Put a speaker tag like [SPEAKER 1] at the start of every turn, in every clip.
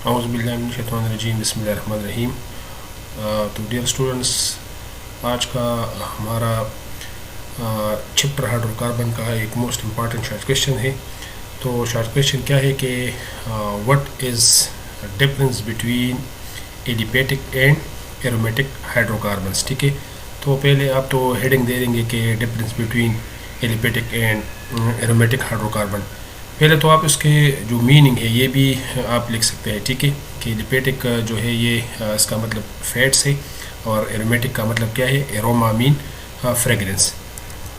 [SPEAKER 1] औज़ुबिल्लाहिमिनश्शैतानिर्रजीम बिस्मिल्लाहिर्रहमानिर्रहीम। तो dear students, आज का हमारा चैप्टर हाइड्रोकार्बन का एक मोस्ट इम्पॉर्टेंट शॉर्ट क्वेश्चन है। तो शॉर्ट क्वेश्चन क्या है कि what is difference between aliphatic and aromatic hydrocarbons. ठीक है, तो पहले आप तो हेडिंग दे देंगे कि difference between aliphatic and aromatic hydrocarbon. पहले तो आप इसके जो मीनिंग है ये भी आप लिख सकते हैं। ठीक है, कि एलिपेटिक जो है ये इसका मतलब फैट्स है और एरोमेटिक का मतलब क्या है, एरोमा मीन फ्रेगरेंस।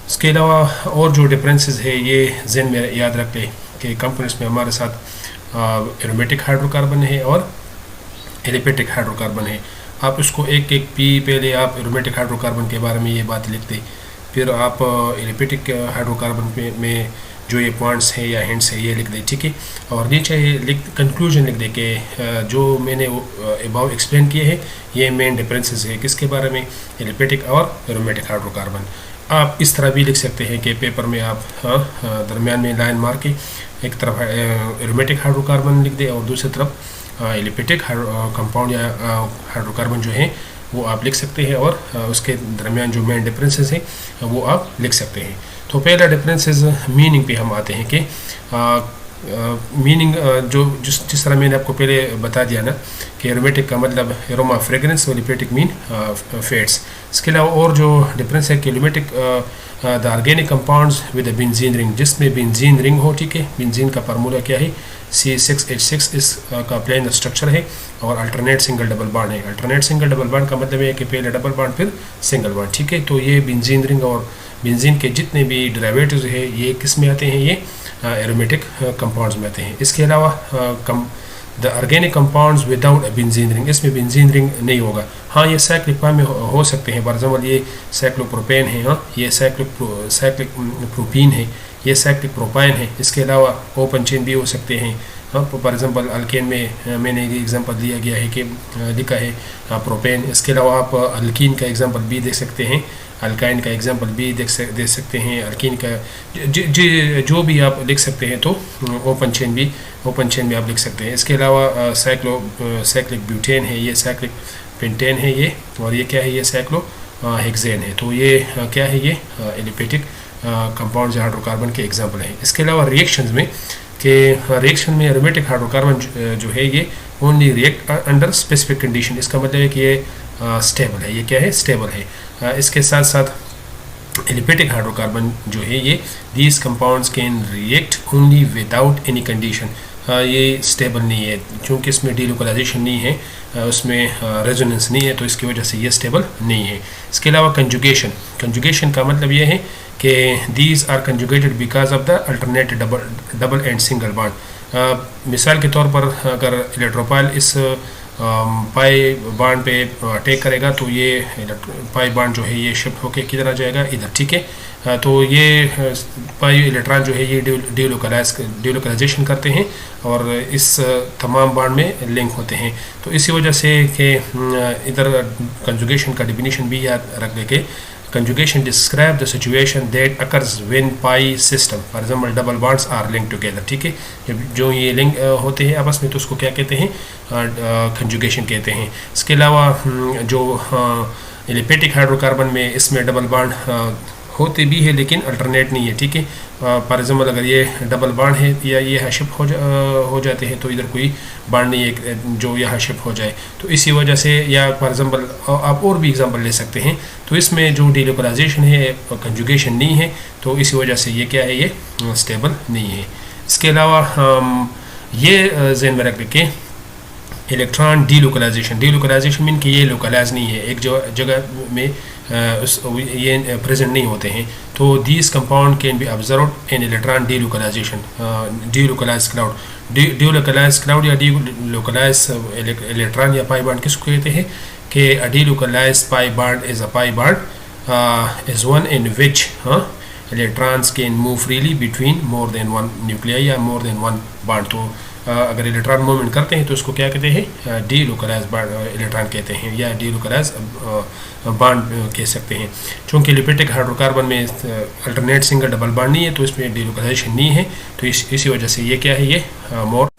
[SPEAKER 1] इसके अलावा और जो डिफरेंसेस है ये जहन में याद रख लें कि कंपनीज में हमारे साथ एरोमेटिक हाइड्रोकार्बन है और एलिपेटिक हाइड्रोकार्बन है। आप इसको एक एक पी पहले आप एरोमेटिक हाइड्रोकार्बन के बारे में ये बात लिखते, फिर आप एलिपेटिक हाइड्रोकार्बन में जो ये पॉइंट्स हैं या हिंट्स है ये लिख दें। ठीक है, और नीचे कंक्लूजन लिख दें कि जो मैंने अबाव एक्सप्लेन किए हैं ये मेन डिफरेंसेस है किसके बारे में, एलिपेटिक और एरोमेटिक हाइड्रोकार्बन। आप इस तरह भी लिख सकते हैं कि पेपर में आप दरमियान में लाइन मार के एक तरफ एरोमेटिक हाइड्रोकार्बन लिख दें और दूसरी तरफ एलिपेटिक कंपाउंड या हाइड्रोकार्बन जो है वो आप लिख सकते हैं, और उसके दरमियान जो मेन डिफरेंसेस हैं वो आप लिख सकते हैं। तो पहला डिफरेंसेस मीनिंग पे हम आते हैं कि मीनिंग जो जिस तरह मैंने आपको पहले बता दिया ना कि एरोमेटिक का मतलब एरोमा फ्रेगरेंस और एलिपेटिक मीन फैट्स। इसके अलावा और जो डिफरेंस है कि aromatic the organic compounds with benzene ring, जिसमें बेंजीन रिंग हो। ठीक है, बेंजीन का फार्मूला क्या है, C6H6 इसका प्लेन स्ट्रक्चर है और अल्टरनेट सिंगल डबल बॉन्ड है। अल्टरनेट सिंगल डबल बॉन्ड का मतलब है कि पहले डबल बॉन्ड फिर सिंगल बॉन्ड। ठीक है, तो ये बेंजीन रिंग और बेंजीन के जितने भी डेरिवेटिव्स है ये किस में आते हैं, ये एरोमेटिक कंपाउंड्स में आते हैं। इसके अलावा the organic compounds without benzene ring, इसमें बेंजीन रिंग नहीं होगा। हाँ, ये साइक्लिक फॉर्म में हो सकते हैं, फॉर एग्जाम्पल ये साइक्लोप्रोपेन है, हाँ ये साइक्लिक प्रोपीन है, ये साइक्लिक प्रोपाइन है। इसके अलावा ओपन चेन भी हो सकते हैं। हाँ, फॉर एग्जांपल अल्केन में मैंने एक एग्जांपल दिया गया है कि लिखा है प्रोपेन। इसके अलावा आप अल्कीन का एग्जांपल भी देख सकते हैं, अल्काइन का एग्जांपल भी दे सकते हैं, अल्कीन का जो भी आप लिख सकते हैं। तो ओपन चेन भी आप लिख सकते हैं। इसके अलावा साइक्लिक ब्यूटेन है, ये साइक्लिक पेंटेन है ये, और ये क्या है, ये साइक्लो हेक्सेन है। तो ये क्या है, ये एलिपेटिक कंपाउंड हाइड्रोकार्बन के एग्जांपल हैं। इसके अलावा रिएक्शंस में कि रिएक्शन में एरोमेटिक हाइड्रोकार्बन जो है ये only react under specific condition, इसका मतलब है कि ये स्टेबल है, ये क्या है, स्टेबल है। इसके साथ साथ एलिपेटिक हाइड्रोकार्बन जो है ये these compounds can react only without any condition, ये स्टेबल नहीं है क्योंकि इसमें डीलोकलाइजेशन नहीं है, उसमें रेजोनेंस नहीं है, तो इसकी वजह से ये स्टेबल नहीं है। इसके अलावा कंजुगेशन का मतलब ये है कि these are conjugated because of the alternate double and single bond. मिसाल के तौर पर अगर इलेक्ट्रोफाइल इस पाई बॉन्ड पे अटैक करेगा तो ये पाई बॉन्ड जो है ये शिफ्ट होके किधर आ जाएगा, इधर। ठीक है, तो ये पाई इलेक्ट्रॉन जो है ये डीलोकलाइजेशन करते हैं और इस तमाम बॉन्ड में लिंक होते हैं। तो इसी वजह से कि इधर कंजुगेशन का डिफिनीशन भी याद रख ले के conjugation describe the situation that occurs when pi system, for example double bonds are linked together। ठीक है, जब जो ये लिंक होते हैं आपस में तो उसको क्या कहते हैं, कंजुगेशन कहते हैं। इसके अलावा जो एलिपेटिक हाइड्रोकार्बन में इसमें डबल बॉन्ड होते भी है लेकिन अल्टरनेट नहीं है। ठीक है, फॉर एग्जाम्पल अगर ये डबल बॉन्ड है या ये यहाँ शिफ्ट हो जाते हैं तो इधर कोई बॉन्ड नहीं है जो यहाँ शिफ्ट हो जाए, तो इसी वजह से, या फॉर एग्जाम्पल आप और भी एग्जाम्पल ले सकते हैं। तो इसमें जो डीलोकलाइजेशन है, कंजुगेशन नहीं है, तो इसी वजह से ये क्या है, ये स्टेबल नहीं है। इसके अलावा ये जहन में रख के इलेक्ट्रॉन डीलोकलाइजेशन मीन कि ये लोकलाइज नहीं है, एक जगह में ये प्रेजेंट नहीं होते हैं। तो these compound can be observed in electron delocalization, delocalize cloud या डीलोकलाइज इलेक्ट्रॉन या पाई बॉन्ड किसको कहते हैं कि a delocalize pi bond is a pi bond is one in which electrons can move freely between more than one nuclei या more than one bond. तो अगर electron movement करते हैं तो उसको क्या कहते हैं, डीलोकलाइज इलेक्ट्रॉन कहते हैं या डीलोकलाइज बॉन्ड कह सकते हैं। चूँकि एलिपेटिक हाइड्रोकार्बन में अल्टरनेट सिंगल डबल बॉन्ड नहीं है तो इसमें डीलोकलाइजेशन नहीं है, तो इसी वजह से ये क्या है, ये मोर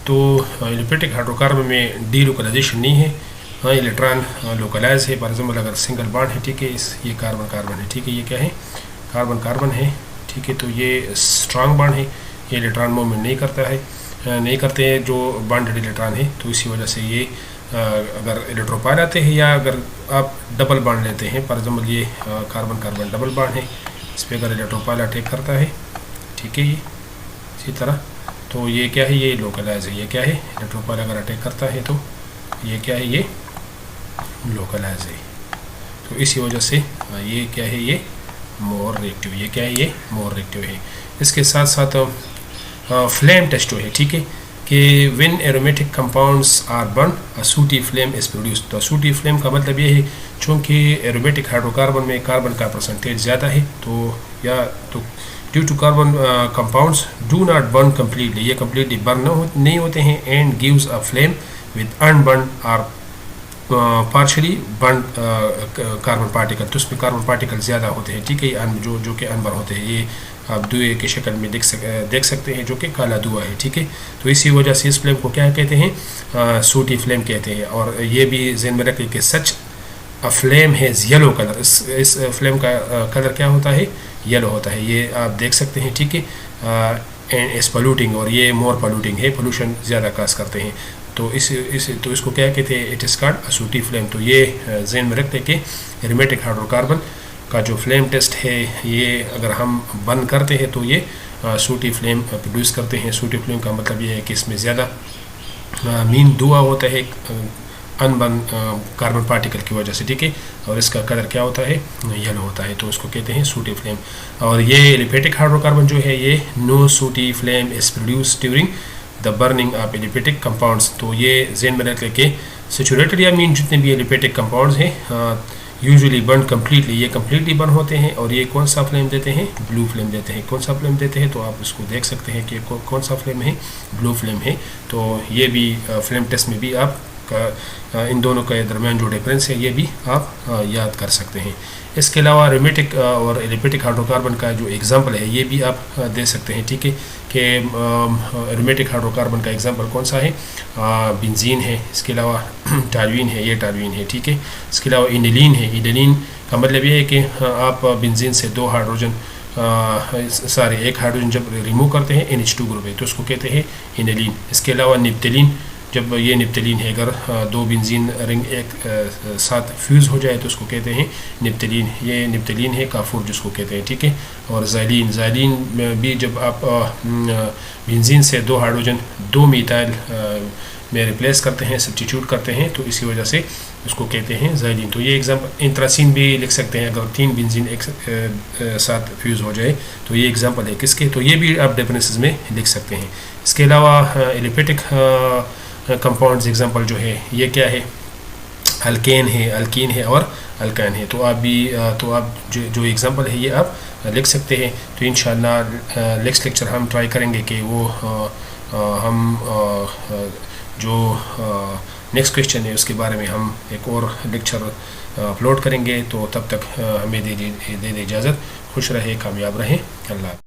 [SPEAKER 1] तो एलिफेटिक हाइड्रोकार्बन में डी लोकलाइजेशन नहीं है। हाँ, इलेक्ट्रॉन लोकलाइज है। फॉर एग्जाम्पल अगर सिंगल बॉन्ड है, ठीक है, ये कार्बन कार्बन है, ठीक है, ये क्या है, कार्बन कार्बन है, ठीक है, तो ये स्ट्रांग बॉन्ड है, ये इलेक्ट्रॉन मूवमेंट नहीं करता है, नहीं करते हैं जो बॉन्डेड इलेक्ट्रॉन है। तो इसी वजह से ये अगर इलेक्ट्रोपाइल आते हैं या अगर आप डबल बॉन्ड लेते हैं, फॉर एग्जाम्पल ये कार्बन कार्बन डबल बॉन्ड है, इस पर अगर इलेक्ट्रोपाइल अटैक करता है, ठीक है, ये इसी तरह, तो ये क्या है, ये लोकलाइज है। ये क्या है, इलेक्ट्रोपाइल अगर अटैक करता है तो ये क्या है, ये लोकलाइज है। तो इसी वजह से ये क्या है, ये मोर रिएक्टिव, ये क्या है, ये मोर रिएक्टिव है। इसके साथ साथ फ्लेम टेस्ट जो है, ठीक है, कि when aromatic compounds are burn a sooty flame is produce. तो सूटी फ्लेम का मतलब ये है चूँकि एरोमेटिक हाइड्रोकार्बन में कार्बन का परसेंटेज ज़्यादा है, तो due to carbon compounds do not burn completely, ये कम्प्लीटली बर्न नहीं होते हैं, and gives a flame with unburn or partially burn carbon particle. तो उसमें कार्बन पार्टिकल ज़्यादा होते हैं, ठीक है, जो कि अनबर्न होते हैं। ये आप धुएँ की शक्ल में देख सकते हैं, जो कि काला धुआं है, ठीक है। तो इसी वजह से इस फ्लेम को क्या कहते हैं, सूटी फ्लेम कहते हैं। और ये भी ज़हन में रखें कि such a flame has yellow colour, इस फ्लेम का कलर क्या होता है, येलो होता है। ये आप देख सकते हैं, ठीक है, एंड इस पोल्यूटिंग, और ये मोर पोल्यूटिंग है, पोल्यूशन ज़्यादा काज करते हैं। तो तो इसको क्या कहते हैं, it is called a sooty flame. तो ये ज़हन में रखते हैं कि एरोमेटिक हाइड्रोकार्बन का जो फ्लेम टेस्ट है, ये अगर हम बंद करते हैं तो ये सूटी फ्लेम प्रोड्यूस करते हैं। सूटी फ्लेम का मतलब ये है कि इसमें ज़्यादा मीन धुआं होता है अनबर्न कार्बन पार्टिकल की वजह से, ठीक है, और इसका कलर क्या होता है, येलो होता है। तो उसको कहते हैं सूटी फ्लेम। और ये एलिफेटिक हाइड्रोकार्बन जो है, ये no sooty flame is produce during the burning of aliphatic compounds. तो ये ज़हन में रख के सैचुरेटेड या मीन जितने भी एलिफेटिक कंपाउंड्स हैं यूजुअली बर्न कम्प्लीटली, ये कम्प्लीटली बर्न होते हैं। और ये कौन सा फ्लेम देते हैं, ब्लू फ्लेम देते हैं। कौन सा फ्लेम देते हैं, तो आप इसको देख सकते हैं कि कौन सा फ्लेम है, ब्लू फ्लेम है। तो ये भी फ्लेम टेस्ट में भी आप इन दोनों के दरमियान जो डिफरेंस है, ये भी आप याद कर सकते हैं। इसके अलावा एरोमेटिक और एलिफेटिक हाइड्रोकार्बन का जो एग्जांपल है, ये भी आप दे सकते हैं, ठीक है, कि एरोमेटिक हाइड्रोकार्बन का एग्जांपल कौन सा है, बेंजीन है, इसके अलावा टॉल्यूइन है, ये टॉल्यूइन है, ठीक है। इसके अलावा इनिलीन है। इनिलीन का मतलब ये है कि आप बेंजीन से दो हाइड्रोजन एक हाइड्रोजन जब रिमूव करते हैं, NH2 ग्रुप है, तो उसको कहते हैं इनिलीन। इसके अलावा निप्टलीन, जब ये निप्टलीन है, अगर दो बेंजीन रिंग एक साथ फ्यूज़ हो जाए तो उसको कहते हैं निप्टलीन। ये निप्टलीन है, काफूर जिसको कहते हैं, ठीक है। और ज़ाइलीन में भी जब आप बेंजीन से दो हाइड्रोजन दो मीथाइल में रिप्लेस करते हैं, सब्स्टिट्यूट करते हैं, तो इसी वजह से उसको कहते हैं ज़ाइलीन। तो ये एग्जाम्पल इंथ्रासीन भी लिख सकते हैं, अगर तीन बेंजीन एक साथ फ्यूज़ हो जाए, तो ये एग्जाम्पल है किसके, तो ये भी आप डिफरेंसेस में लिख सकते हैं। इसके अलावा एलिफेटिक कंपाउंड्स एग्जांपल जो है, ये क्या है, अल्केन है, अल्कीन है और अल्काइन है। तो आप जो एग्जांपल है, ये आप लिख सकते हैं। तो इंशाअल्लाह नेक्स्ट लेक्चर हम ट्राई करेंगे कि वो हम जो नेक्स्ट क्वेश्चन है उसके बारे में हम एक और लेक्चर अपलोड करेंगे। तो तब तक हमें दे इजाज़त। खुश रहे, कामयाब रहें। अल्लाह।